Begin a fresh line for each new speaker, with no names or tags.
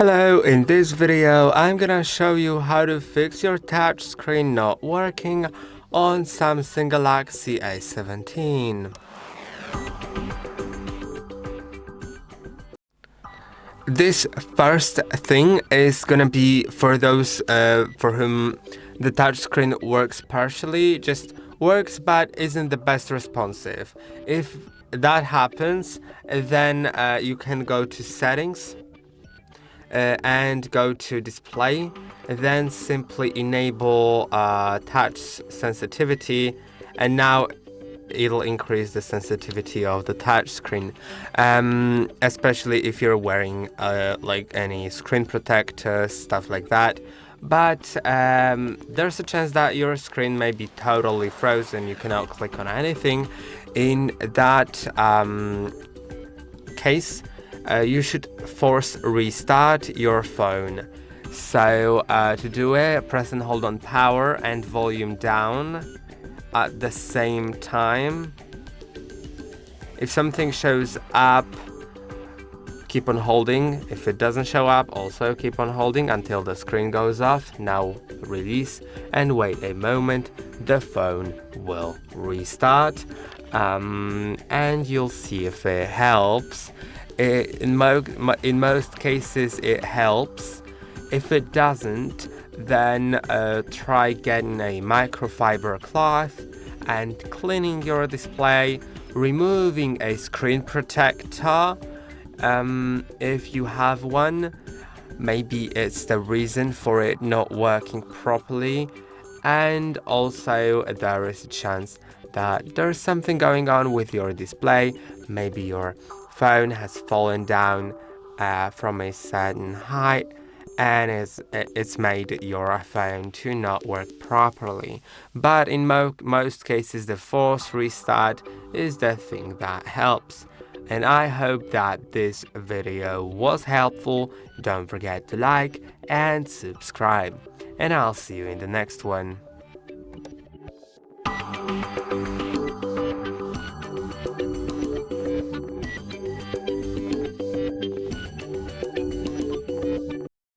Hello, in this video I'm gonna show you how to fix your touchscreen not working on Samsung Galaxy A17. This first thing is gonna be for those for whom the touchscreen works partially, just works but isn't the best responsive. If that happens, then you can go to settings and go to display, then simply enable touch sensitivity, and now it'll increase the sensitivity of the touch screen, especially if you're wearing like any screen protector, stuff like that. But there's a chance that your screen may be totally frozen, you cannot click on anything. In that case, you should force restart your phone. So to do it, press and hold on power and volume down at the same time. If something shows up, keep on holding. If it doesn't show up, also keep on holding until the screen goes off. Now release and wait a moment. The phone will restart, and you'll see if it helps. In most cases it helps. If it doesn't, then try getting a microfiber cloth and cleaning your display, removing a screen protector if you have one. Maybe it's the reason for it not working properly, and also there is a chance that there's something going on with your display. Maybe your phone has fallen down from a certain height and it's made your phone to not work properly. But in most cases, the forced restart is the thing that helps. And I hope that this video was helpful. Don't forget to like and subscribe, and I'll see you in the next one.